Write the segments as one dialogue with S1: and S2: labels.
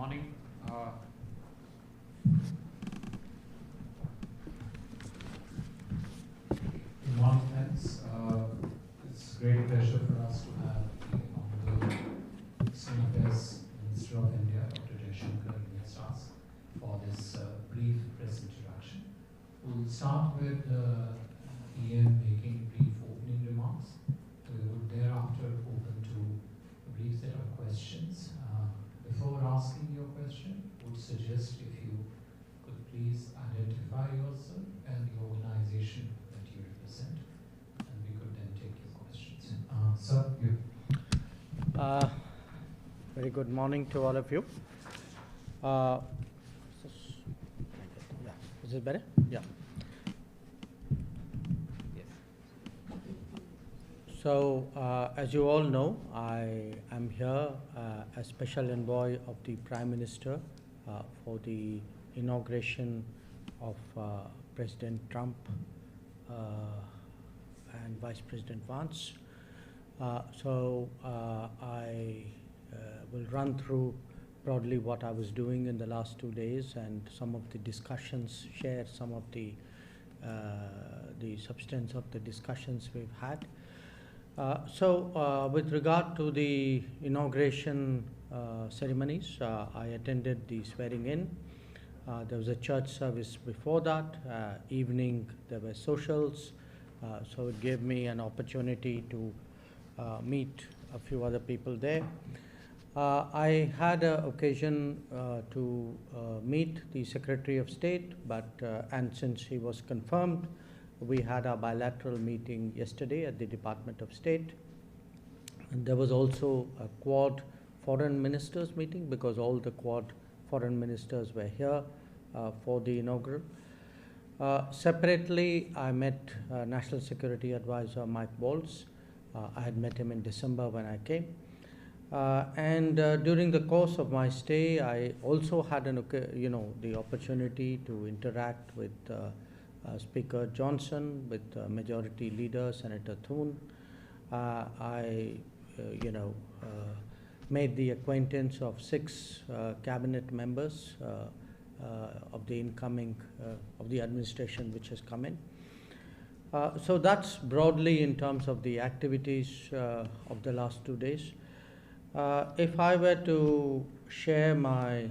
S1: morning. Good morning, friends. It's a great pleasure for us to have the Honorable External Affairs Minister of India, Dr. Jaishankar, with us for this brief press introduction. We'll start with Ian making brief opening remarks. We will thereafter open to a brief set of questions. Before asking your question, would suggest if you could please identify yourself and the organization that you represent, and we could then take your questions. Sir, you.
S2: Very good morning to all of you. Is it better? Yeah. So, as you all know, I am here as Special Envoy of the Prime Minister for the inauguration of President Trump and Vice President Vance. I will run through broadly what I was doing in the last 2 days and some of the discussions, share some of the substance of the discussions we've had. With regard to the inauguration ceremonies, I attended the swearing in. There was a church service before that. Evening, there were socials. So it gave me an opportunity to meet a few other people there. I had an occasion to meet the Secretary of State, and since he was confirmed, we had our bilateral meeting yesterday at the Department of State. And there was also a Quad foreign ministers meeting because all the Quad foreign ministers were here for the inaugural. Separately, I met National Security Advisor Mike Waltz. I had met him in December when I came. During the course of my stay, I also had the opportunity to interact with Speaker Johnson, with Majority Leader Senator Thune. I made the acquaintance of 6 cabinet members of the incoming of the administration which has come in. So that's broadly in terms of the activities of the last 2 days. If I were to share my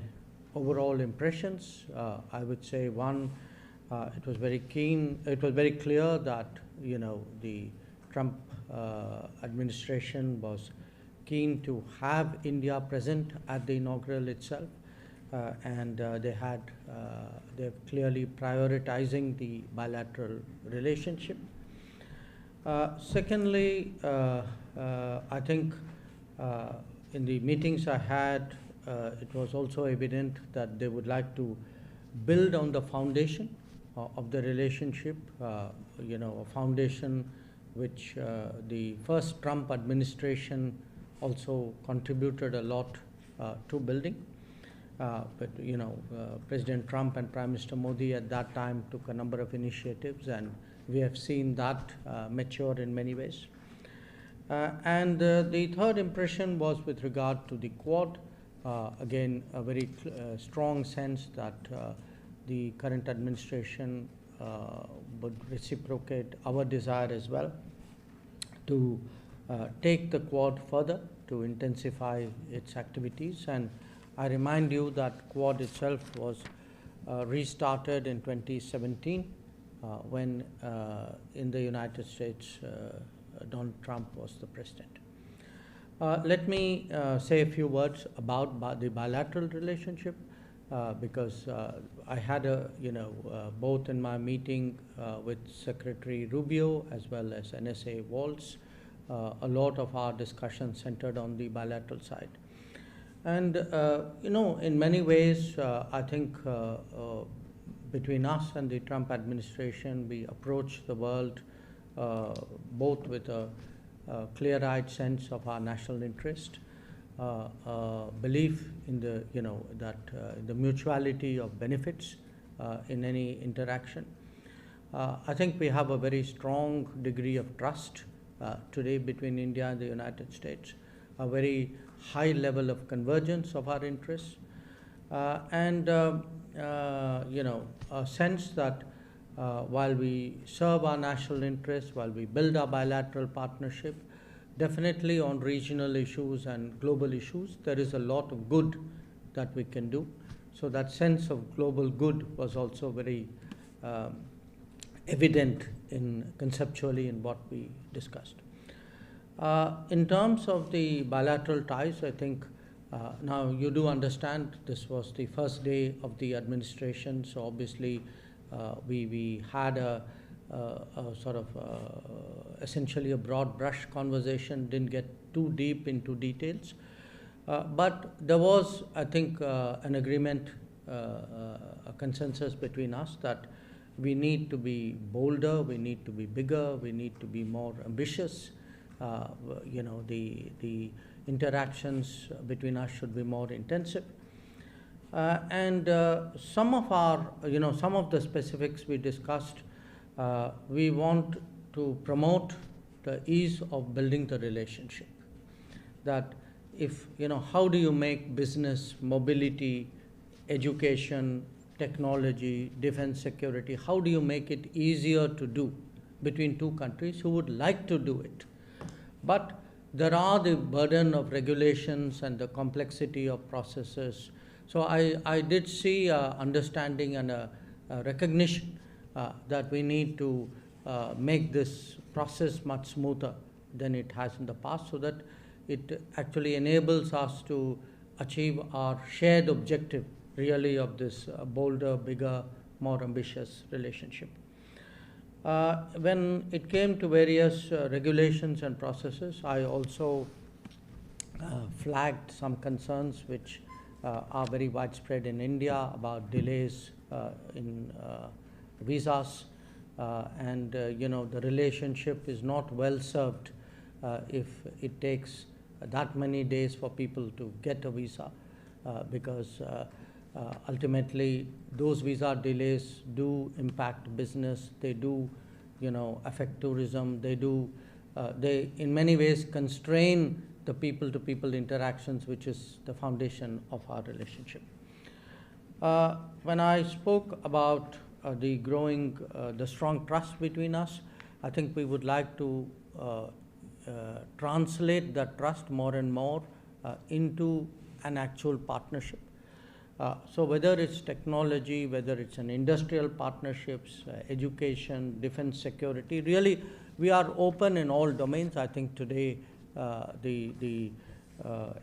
S2: overall impressions, I would say one, it was very clear that the Trump administration was keen to have India present at the inaugural itself, and they're clearly prioritizing the bilateral relationship. Secondly, I think in the meetings I had, it was also evident that they would like to build on the foundation of the relationship, a foundation which the first Trump administration also contributed a lot to building. President Trump and Prime Minister Modi at that time took a number of initiatives, and we have seen that mature in many ways. The third impression was with regard to the Quad. Again, a very strong sense that the current administration would reciprocate our desire as well to take the Quad further, to intensify its activities. And I remind you that Quad itself was restarted in 2017 when in the United States Donald Trump was the president. Let me say a few words about the bilateral relationship because I had both in my meeting with Secretary Rubio as well as NSA Waltz, a lot of our discussion centered on the bilateral side. And, in many ways, I think between us and the Trump administration, we approach the world both with a clear-eyed sense of our national interest, belief in the, the mutuality of benefits in any interaction. I think we have a very strong degree of trust today between India and the United States, a very high level of convergence of our interests. A sense that while we serve our national interests, while we build our bilateral partnership, definitely on regional issues and global issues, there is a lot of good that we can do. So that sense of global good was also very evident conceptually in what we discussed. In terms of the bilateral ties, I think now you do understand this was the first day of the administration, so obviously we had a sort of essentially a broad brush conversation, didn't get too deep into details. But there was, I think, an agreement, a consensus between us that we need to be bolder, we need to be bigger, we need to be more ambitious. The interactions between us should be more intensive. Some of the specifics we discussed, we want to promote the ease of building the relationship. That how do you make business, mobility, education, technology, defense, security, how do you make it easier to do between two countries who would like to do it? But there are the burden of regulations and the complexity of processes. So I did see understanding and a recognition that we need to make this process much smoother than it has in the past, so that it actually enables us to achieve our shared objective, really, of this bolder, bigger, more ambitious relationship. When it came to various regulations and processes, I also flagged some concerns which are very widespread in India about delays in visas, the relationship is not well served if it takes that many days for people to get a visa, because ultimately those visa delays do impact business, they do affect tourism, they in many ways constrain the people-to-people interactions, which is the foundation of our relationship. When I spoke about the strong trust between us, I think we would like to translate that trust more and more into an actual partnership. So whether it's technology, whether it's an industrial partnerships, education, defense, security, really we are open in all domains. I think today the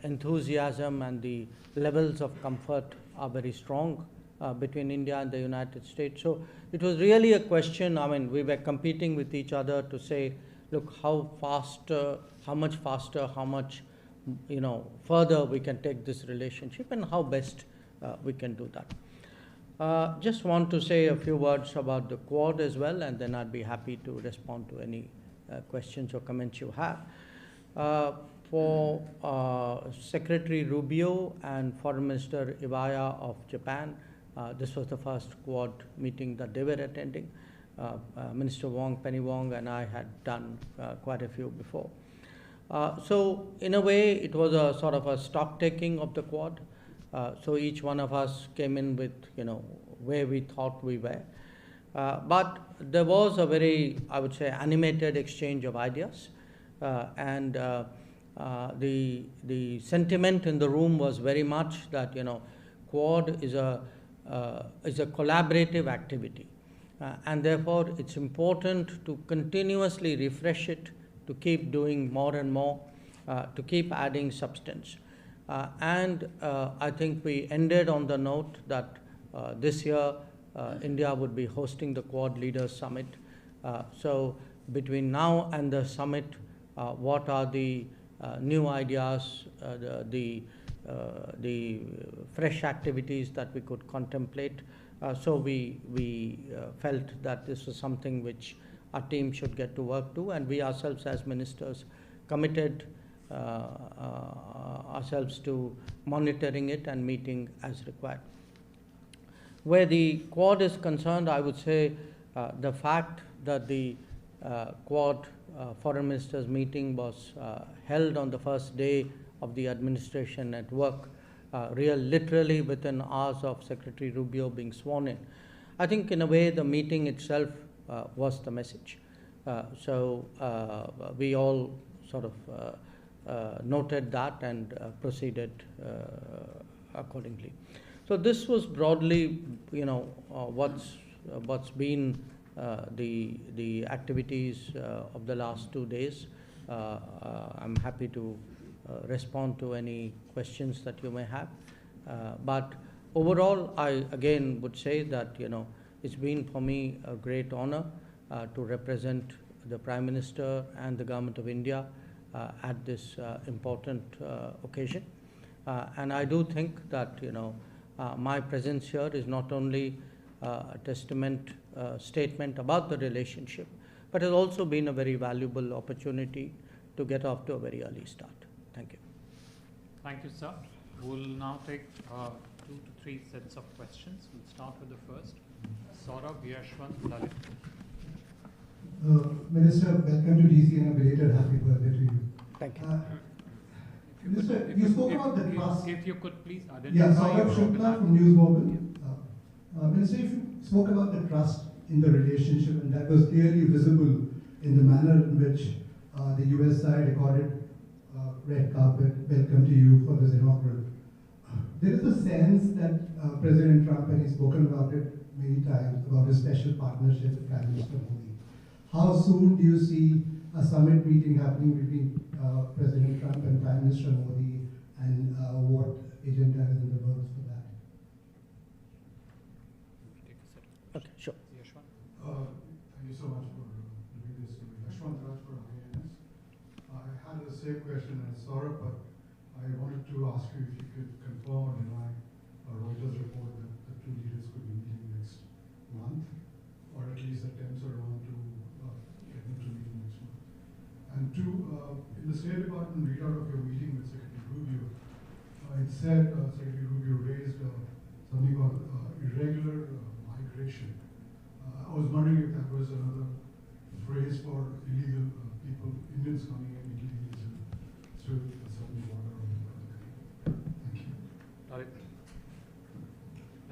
S2: enthusiasm and the levels of comfort are very strong between India and the United States. So it was really a question, we were competing with each other to say, look, how much faster, how much further we can take this relationship, and how best we can do that. Just want to say a few words about the Quad as well, and then I'd be happy to respond to any questions or comments you have. For Secretary Rubio and Foreign Minister Iwaya of Japan, this was the first Quad meeting that they were attending. Minister Wong, Penny Wong, and I had done quite a few before. So in a way, it was a sort of a stock taking of the Quad. So each one of us came in with, where we thought we were. But there was a very, I would say, animated exchange of ideas. The sentiment in the room was very much that, Quad is a collaborative activity. And therefore, it's important to continuously refresh it, to keep doing more and more, to keep adding substance. I think we ended on the note that this year India would be hosting the Quad Leaders Summit. So between now and the summit, what are the new ideas, the fresh activities that we could contemplate? So we felt that this was something which our team should get to work to, and we ourselves as ministers committed ourselves to monitoring it and meeting as required. Where the Quad is concerned, I would say the fact that the Quad Foreign Ministers meeting was held on the first day of the administration at work literally within hours of Secretary Rubio being sworn in. I think in a way the meeting itself was the message. So we all sort of noted that and proceeded accordingly. So this was broadly, what's been the activities of the last 2 days. I'm happy to respond to any questions that you may have. But overall, I again would say that, it's been for me a great honor to represent the Prime Minister and the Government of India at this important occasion. And I do think that, my presence here is not only a statement about the relationship, but has also been a very valuable opportunity to get off to a very early start. Thank you.
S3: Thank you, sir. We'll now take 2 to 3 sets of questions. We'll start with the first. Saurabh, Yashwant, Lalit.
S4: Minister, welcome to DC and a belated happy birthday to you.
S2: Thank you.
S4: Minister, you spoke about the trust.
S3: If you could please identify.
S4: Yeah, Saurabh Shukla from News Mobile. Minister, you spoke about the trust in the relationship, and that was clearly visible in the manner in which the US side accorded red carpet welcome to you for this inaugural. There is a sense that President Trump, and he's spoken about it many times, about his special partnership with Prime Minister Modi. How soon do you see a summit meeting happening between President Trump and Prime Minister Modi, and what agenda is in the works for that?
S2: Okay, sure.
S3: Yashwant.
S5: Thank you so much for doing this to me. Yashwant Raj for IANS. I had the same question as Saurabh, but I wanted to ask you if you could confirm or deny a Reuters report that the two leaders could be meeting next month, or at least attempts are on to get them to meet next month. And two, in the State Department readout of your meeting with Secretary Rubio, it said Secretary Rubio raised something called irregular migration. I was wondering if that was another phrase for illegal people, Indians coming in illegally through the southern border of the country. Thank you.
S3: Lalit.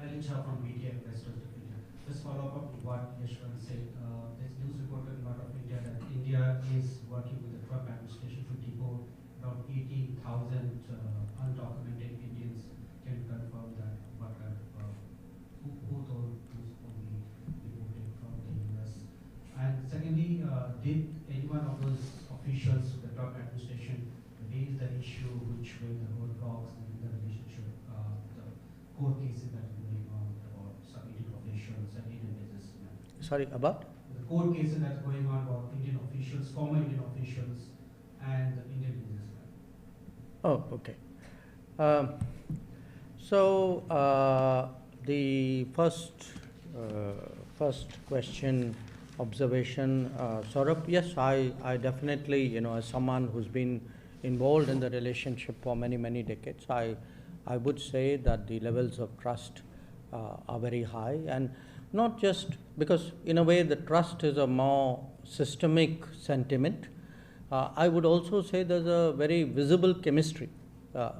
S6: Lalit Shah from Media Investors Division. Just follow up on what Yashwant said. There's news report coming out of India that India is working with the Trump administration to deport around 18,000 undocumented Indians. Can you confirm that? What kind of, who told who's only deported from the US? And secondly, did any one of those officials of the Trump administration raise the issue which were the roadblocks in the relationship, the court cases that are going on about some Indian officials and Indian businessmen?
S2: Sorry, about?
S6: The court cases that are going on about Indian officials, former Indian officials, and the Indian businessmen.
S2: Oh, okay. The first question, observation, Saurabh, yes, I definitely, as someone who's been involved in the relationship for many, many decades, I would say that the levels of trust are very high, and not just because, in a way, the trust is a more systemic sentiment. I would also say there's a very visible chemistry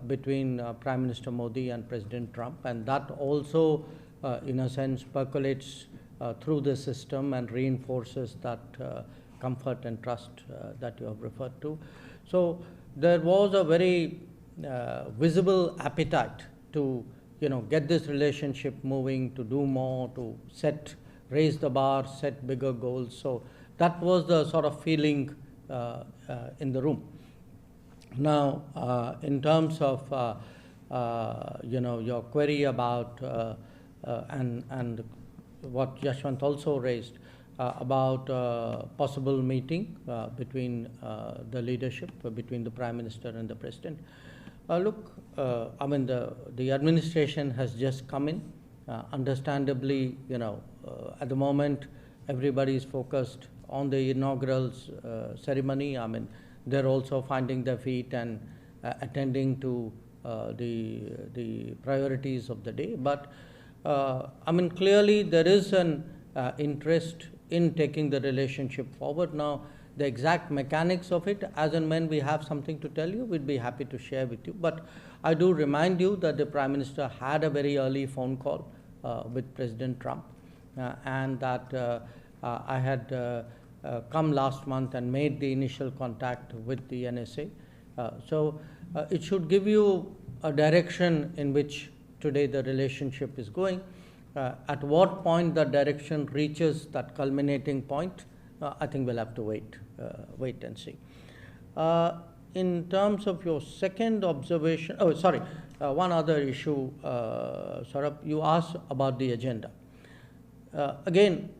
S2: between Prime Minister Modi and President Trump, and that also, in a sense, percolates through the system and reinforces that comfort and trust that you have referred to. So there was a very visible appetite to, get this relationship moving, to do more, to raise the bar, set bigger goals. So that was the sort of feeling in the room. Now, in terms of your query about and what Yashwant also raised about possible meeting between the leadership, between the Prime Minister and the President. Look, I mean, the administration has just come in. Understandably, at the moment, everybody is focused on the inaugural ceremony. I mean, they're also finding their feet and attending to the priorities of the day. But I mean, clearly there is an interest in taking the relationship forward. Now, The exact mechanics of it, as and when we have something to tell you, we'd be happy to share with you. But I do remind you that the Prime Minister had a very early phone call with President Trump, and that I had come last month and made the initial contact with the NSA. So it should give you a direction in which today the relationship is going. At what point the direction reaches that culminating point, I think we'll have to wait and see. In terms of your second observation, one other issue, Saurabh, you asked about the agenda. Again,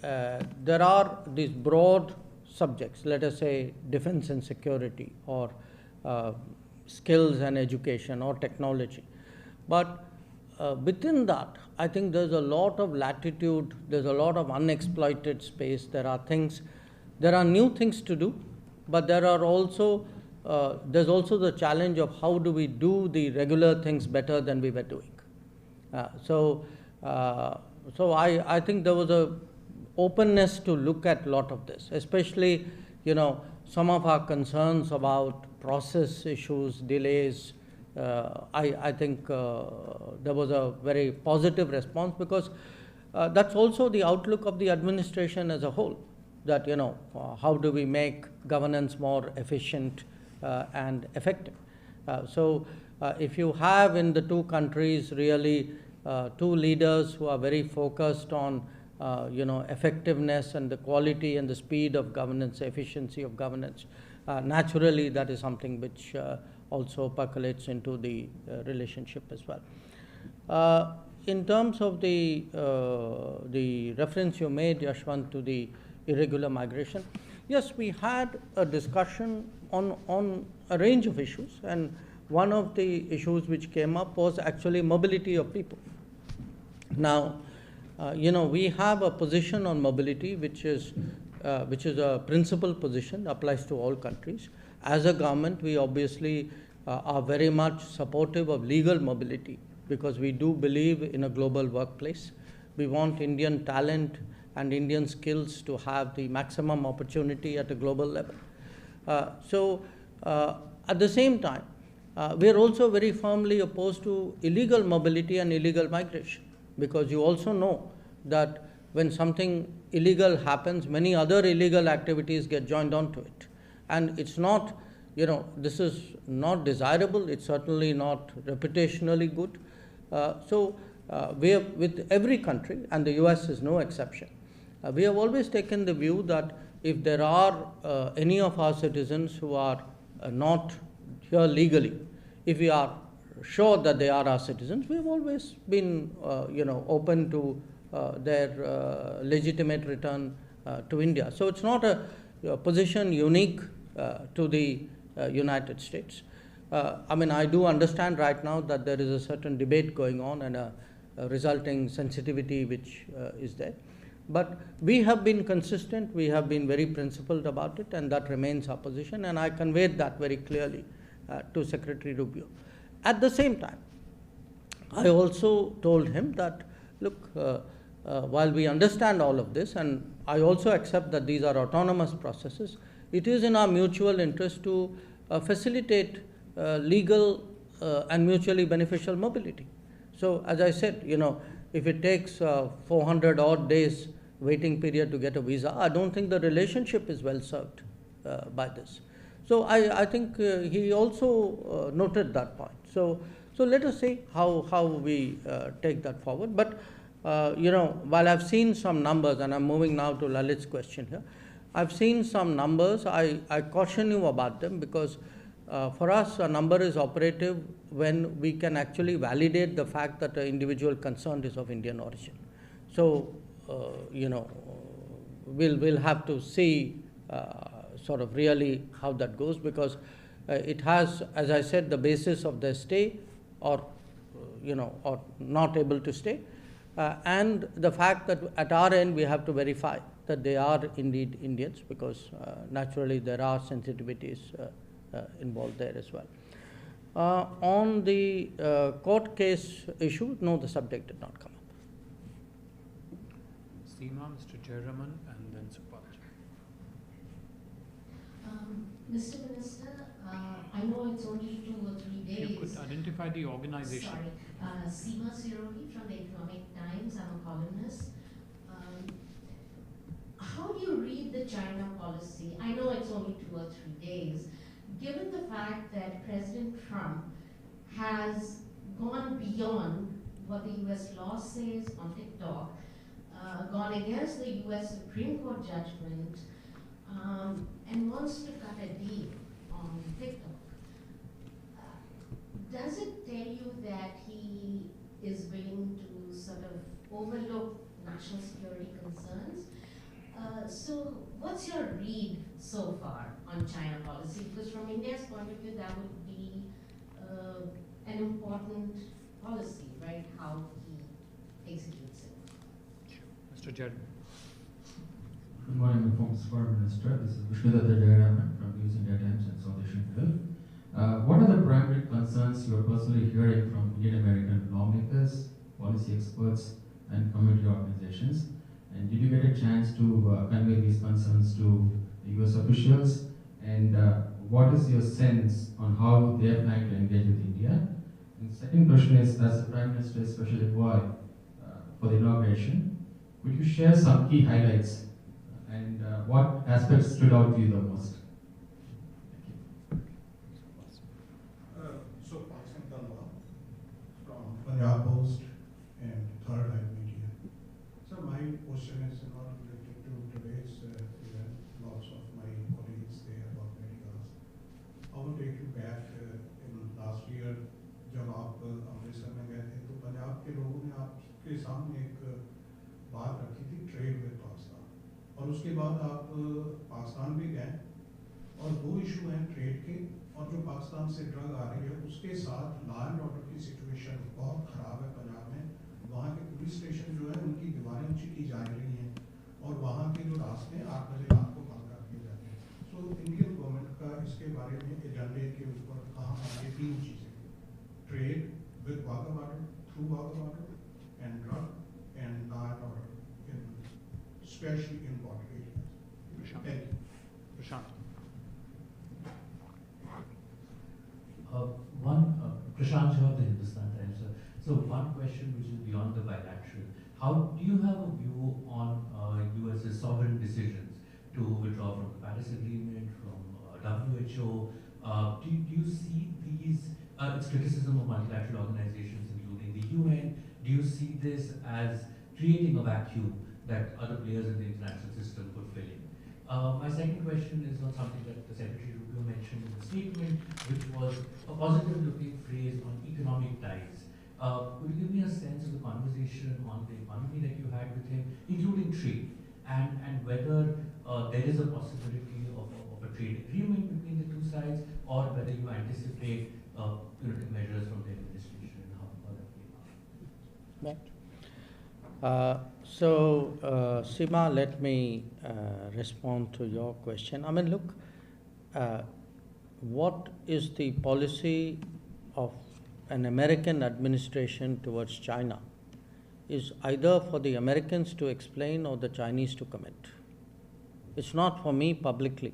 S2: there are these broad subjects, let us say defense and security, or skills and education, or technology. But within that, I think there's a lot of latitude, there's a lot of unexploited space. There are new things to do, but there's also the challenge of how do we do the regular things better than we were doing. So I think there was a openness to look at a lot of this, especially, some of our concerns about process issues, delays. I think there was a very positive response, because that's also the outlook of the administration as a whole, that, how do we make governance more efficient and effective. So if you have in the two countries really two leaders who are very focused on effectiveness and the quality and the speed of governance, efficiency of governance, naturally that is something which also percolates into the relationship as well. In terms of the reference you made, Yashwant, to the irregular migration, yes, we had a discussion on a range of issues, and one of the issues which came up was actually mobility of people. Now, we have a position on mobility which is a principal position, applies to all countries. As a government, we obviously are very much supportive of legal mobility, because we do believe in a global workplace. We want Indian talent and Indian skills to have the maximum opportunity at a global level. At the same time, we are also very firmly opposed to illegal mobility and illegal migration, because you also know that when something illegal happens, many other illegal activities get joined onto it. And it's not, this is not desirable, it's certainly not reputationally good. We have, with every country, and the US is no exception, we have always taken the view that if there are any of our citizens who are not here legally, if we are sure that they are our citizens, we have always been open to their legitimate return to India. So it's not a position unique to the United States. I do understand right now that there is a certain debate going on and a resulting sensitivity which is there. But we have been consistent, we have been very principled about it, and that remains our position, and I conveyed that very clearly to Secretary Rubio. At the same time, I also told him that, look, while we understand all of this, and I also accept that these are autonomous processes, it is in our mutual interest to facilitate legal and mutually beneficial mobility. So as I said, if it takes 400 odd days waiting period to get a visa, I don't think the relationship is well served by this. So I think he also noted that point. So let us see how we take that forward. But while I've seen some numbers, and I'm moving now to Lalit's question here, I've seen some numbers. I caution you about them, because for us, a number is operative when we can actually validate the fact that an individual concerned is of Indian origin. So, we'll have to see sort of really how that goes, because it has, as I said, the basis of their stay or not able to stay, and the fact that at our end we have to verify that they are indeed Indians, because naturally there are sensitivities involved there as well. On the court case issue, no, the subject did not come up.
S3: Seema, Mr. Jayaraman, and then Supaj.
S7: Mr. Minister, I know it's only 2 or 3 days.
S3: If you could identify the organization.
S7: Sorry, Seema Siroli from the Economic Times. I'm a columnist. How do you read the China policy? I know it's only 2 or 3 days. Given the fact that President Trump has gone beyond what the US law says on TikTok, gone against the US Supreme Court judgment, and wants to cut a deal on TikTok. Does it tell you that he is willing to sort of overlook national security concerns? So what's your read so far on China policy? Because from India's point of view, that would be an important policy, right? How he executes it.
S3: Mr. Jared.
S8: Good morning, former Foreign Minister. This is Vishnudatta Jayaraman from News India Times and South Asian Gulf. What are the primary concerns you are personally hearing from Indian American lawmakers, policy experts, and community organizations? And did you get a chance to convey these concerns to the US officials? And what is your sense on how they are planning to engage with India? And the second question is, as the Prime Minister is specially involved for the inauguration, would you share some key highlights and what aspects stood out to you the most?
S5: So, Pakistan Tanwa from Punjab Post and Third Eye Media. So, my question is not related to today's event. Lots of my colleagues, they have already asked. I will take you back in last year, जब आप अमृतसर में गए थे, तो पंजाब के लोगों ने आपके सामने एक बात रखी थी ट्रेड विद पाकिस्तान, और उसके बाद आप पाकिस्तान भी गए और 2 इशू हैं ट्रेड के और जो पाकिस्तान से ड्रग आ रही है उसके साथ लॉ एंड ऑर्डर की सिचुएशन बहुत ख़राब है पंजाब में। वहाँ के पुलिस स्टेशन जो है उनकी दीवारें ऊंची की जा रही हैं और वहाँ के जो रास्ते हैं 8 बजे रात को बंद कर दिए जाते हैं। सो इंडियन गवर्नमेंट का इसके बारे में एजेंडे के ऊपर कहाँ ये 3 चीज़ें, trade with Wagah border, through Wagah border and drug and law and order in specially in border areas. Thank you.
S3: Prashant.
S9: Prashant Jha, the Hindustan Times. So one question which is beyond the bilateral. How do you have a view on US's sovereign decisions to withdraw from the Paris Agreement, from WHO? Do you see these, its criticism of multilateral organizations including the UN, do you see this as creating a vacuum that other players in the international system could fill in? My second question is on something that the Secretary Rubio mentioned in the statement, which was a positive-looking phrase on economic ties. Could you give me a sense of the conversation on the economy that you had with him, including trade, and whether there is a possibility of a trade agreement between the 2 sides, or whether you anticipate punitive measures from the administration and how that will be?
S2: Right. Seema, let me respond to your question. I mean, look, what is the policy of an American administration towards China is either for the Americans to explain or the Chinese to comment. It's not for me publicly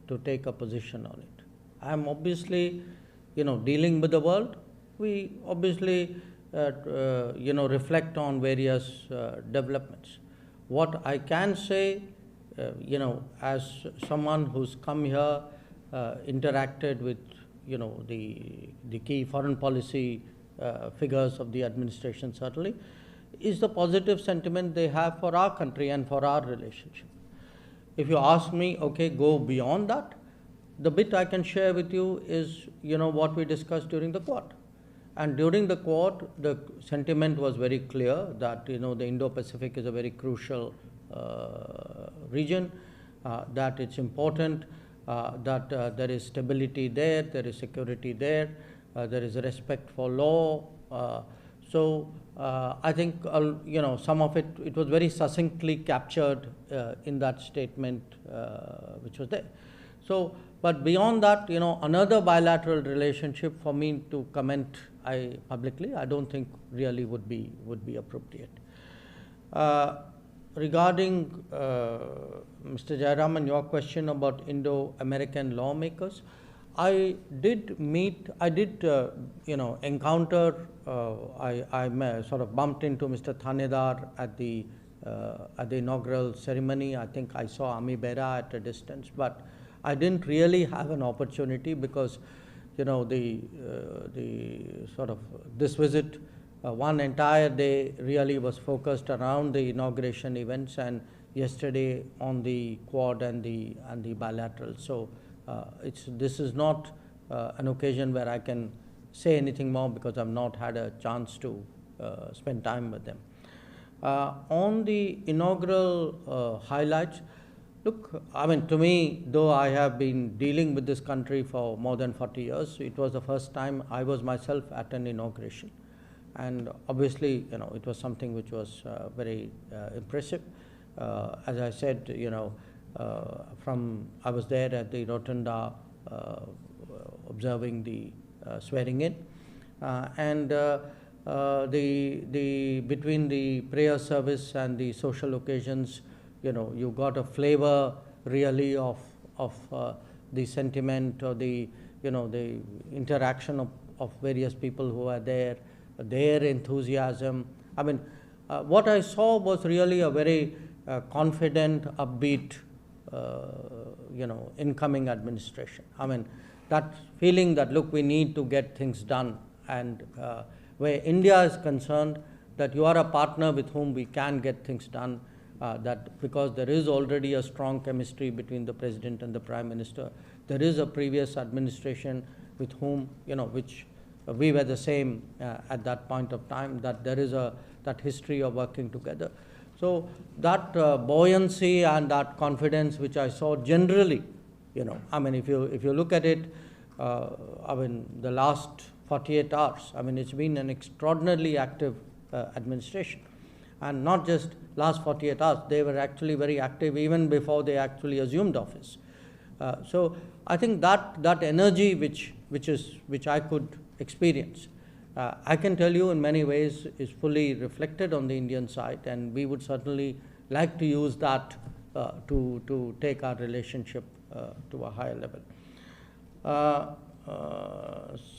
S2: to take a position on it. I'm obviously, dealing with the world. We obviously reflect on various developments. What I can say, as someone who's come here, interacted with, the key foreign policy figures of the administration certainly, is the positive sentiment they have for our country and for our relationship. If you ask me, okay, go beyond that, the bit I can share with you is, what we discussed during the Quad. And during the Quad, the sentiment was very clear that, the Indo-Pacific is a very crucial region, that it's important, that there is stability there is security there is a respect for law. I think, some of it was very succinctly captured in that statement which was there. But beyond that, another bilateral relationship for me to comment publicly, I don't think really would be appropriate. regarding Mr. Jayaraman, your question about Indo-American lawmakers, I did encounter, I sort of bumped into Mr. Thanedar at the inaugural ceremony. I think I saw Ami Bera at a distance, but I didn't really have an opportunity because, this visit, one entire day really was focused around the inauguration events, and yesterday on the Quad and the bilateral. So this is not an occasion where I can say anything more because I've not had a chance to spend time with them. On the inaugural highlights, look, I mean, to me, though I have been dealing with this country for more than 40 years, it was the first time I was myself at an inauguration. And obviously, it was something which was very impressive. As I said, I was there at the Rotunda observing the swearing in, and between the prayer service and the social occasions, you got a flavor really of the sentiment or the interaction of various people who are there, their enthusiasm. I mean, what I saw was really a very confident, upbeat, incoming administration. I mean, that feeling that, look, we need to get things done, and where India is concerned, that you are a partner with whom we can get things done, that because there is already a strong chemistry between the President and the Prime Minister. There is a previous administration with whom, which we were the same at that point of time, that there is that history of working together. So that buoyancy and that confidence which I saw generally, I mean, if you look at it, I mean, the last 48 hours, I mean, it's been an extraordinarily active administration. And not just last 48 hours, they were actually very active even before they actually assumed office. So I think that energy which I could experience, I can tell you in many ways is fully reflected on the Indian side, and we would certainly like to use that to take our relationship to a higher level.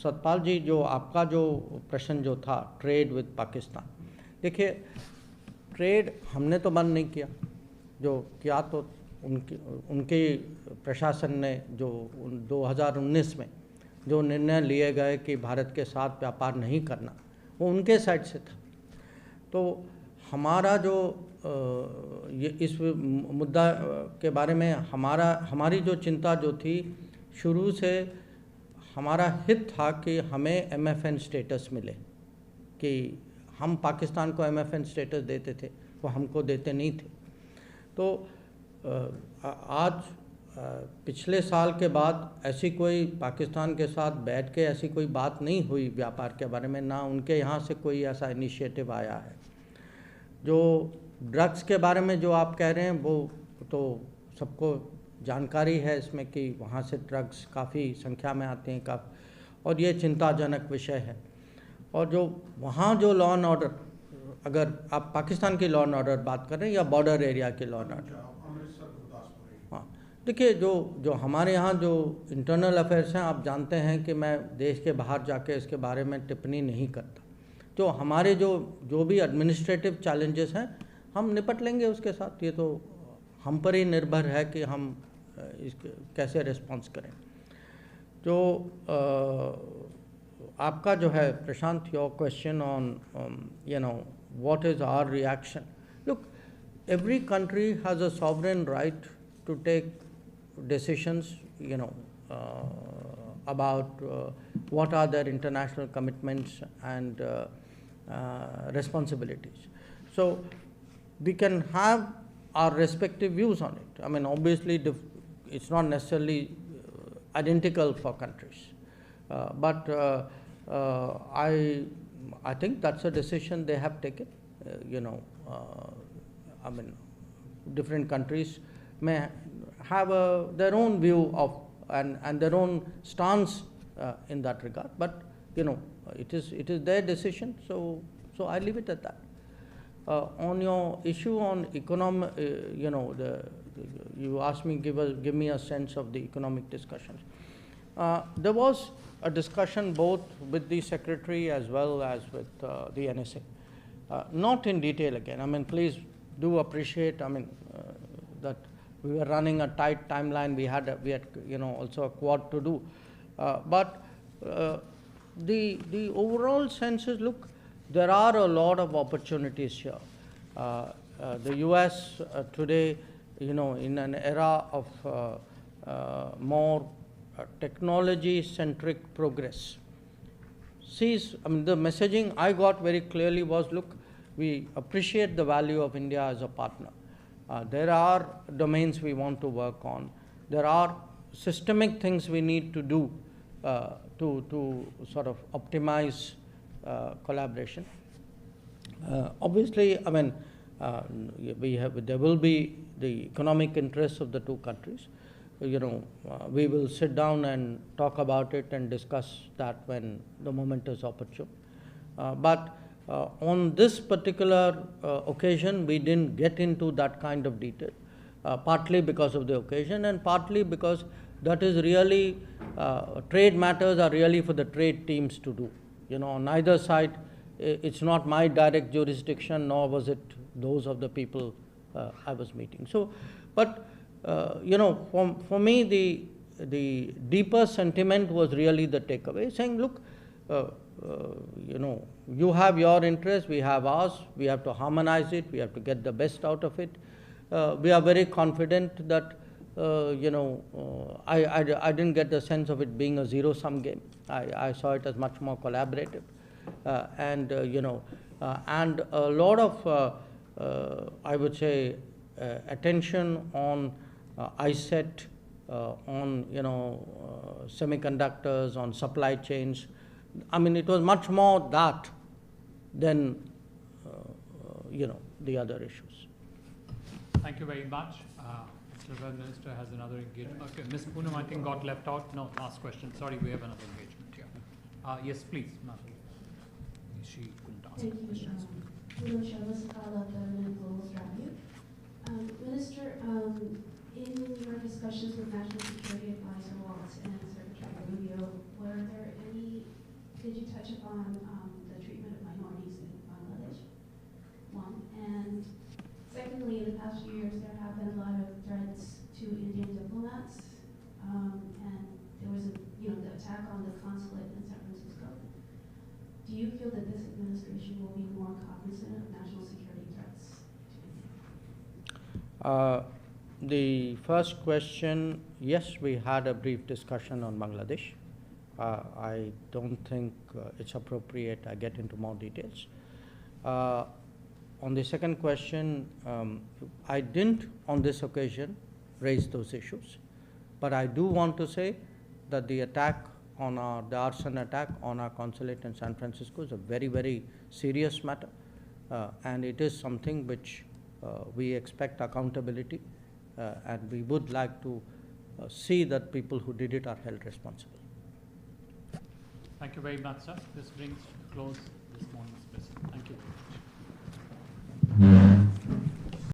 S2: Satpal ji, जो आपका जो प्रश्न जो था trade with Pakistan, देखिए trade हमने तो बंद नहीं किया, जो किया तो उनके प्रशासन ने जो 2019 में जो निर्णय लिए गए कि भारत के साथ व्यापार नहीं करना, वो उनके साइड से था। तो हमारा जो इस मुद्दा के बारे में हमारी जो चिंता जो थी, शुरू से हमारा हित था कि हमें MFN स्टेटस मिले, कि हम पाकिस्तान को MFN स्टेटस देते थे, वो हमको देते नहीं थे। तो आज पिछले साल के बाद ऐसी कोई पाकिस्तान के साथ बैठ के ऐसी कोई बात नहीं हुई व्यापार के बारे में, ना उनके यहाँ से कोई ऐसा इनिशिएटिव आया है। जो ड्रग्स के बारे में जो आप कह रहे हैं, वो तो सबको जानकारी है इसमें कि वहाँ से ड्रग्स काफ़ी संख्या में आते हैं, और ये चिंताजनक विषय है। और जो वहाँ जो लॉ एंड ऑर्डर, अगर आप पाकिस्तान की लॉ एंड ऑर्डर बात कर रहे हैं या बॉर्डर एरिया की लॉ एंड ऑर्डर, हाँ, देखिए जो हमारे यहाँ जो इंटरनल अफेयर्स हैं, आप जानते हैं कि मैं देश के बाहर जाके इसके बारे में टिप्पणी नहीं करता। तो हमारे जो भी एडमिनिस्ट्रेटिव चैलेंजेस हैं, हम निपट लेंगे उसके साथ। ये तो हम पर ही निर्भर है कि हम इसके कैसे रिस्पॉन्स करें। जो आपका जो है Prashant, your question on what is our reaction? Look, every country has a sovereign right to take decisions, about what are their international commitments and responsibilities. So we can have our respective views on it. I mean, obviously, it's not necessarily identical for countries, but I think that's a decision they have taken. I mean, different countries may have their own view of and their own stance in that regard. But it is their decision. So I leave it at that. On your issue on you know, you asked me, give me a sense of the economic discussions. There was a discussion both with the Secretary as well as with the NSA. Not in detail again. I mean, please do appreciate, I mean, that we were running a tight timeline. We had you know, also a quad to do. But the overall sense is, look, there are a lot of opportunities here. The US today, you know, in an era of more technology-centric progress, sees, I mean, the messaging I got very clearly was, look, we appreciate the value of India as a partner. There are domains we want to work on. There are systemic things we need to do to sort of optimize collaboration. Obviously, I mean, there will be the economic interests of the two countries. You know, we will sit down and talk about it and discuss that when the moment is opportune. But on this particular occasion, we didn't get into that kind of detail, partly because of the occasion and partly because that is really, trade matters are really for the trade teams to do. You know, on either side, it's not my direct jurisdiction, nor was it those of the people I was meeting. So, but you know, for me, the deeper sentiment was really the takeaway, saying, look, you know, you have your interest, we have ours, we have to harmonize it, we have to get the best out of it. We are very confident that, you know, I didn't get the sense of it being a zero-sum game. I saw it as much more collaborative. You know, and a lot of, I would say, attention on ISET, on, you know, semiconductors, on supply chains. I mean, it was much more that than, you know, the other issues.
S3: Thank you very much. Mr. Prime Minister has another engagement. Okay, Ms. Poonam, I think got left out. No, last question. Sorry, we have another engagement here. Yes, please, ma'am. She couldn't answer the questions.
S10: Poonam Sharma, Sakala, Government Global Strategy. Minister, in your discussions with National Security Advisor Waltz and Secretary Rubio, did you touch upon the treatment of minorities in Bangladesh? One. And secondly, in the past few years, there have been a lot of threats to Indian diplomats, and there was the attack on the consulate in San Francisco. Do you feel that this administration will be more cognizant of national security threats to India?
S2: The first question, yes, we had a brief discussion on Bangladesh. I don't think it's appropriate I get into more details. On the second question, I didn't on this occasion raise those issues, but I do want to say that the attack on the arson attack on our consulate in San Francisco is a very, very serious matter, and it is something which we expect accountability, and we would like to see that people who did it are held responsible.
S3: Thank you very much, sir. This brings to close this morning's session. Thank you very much.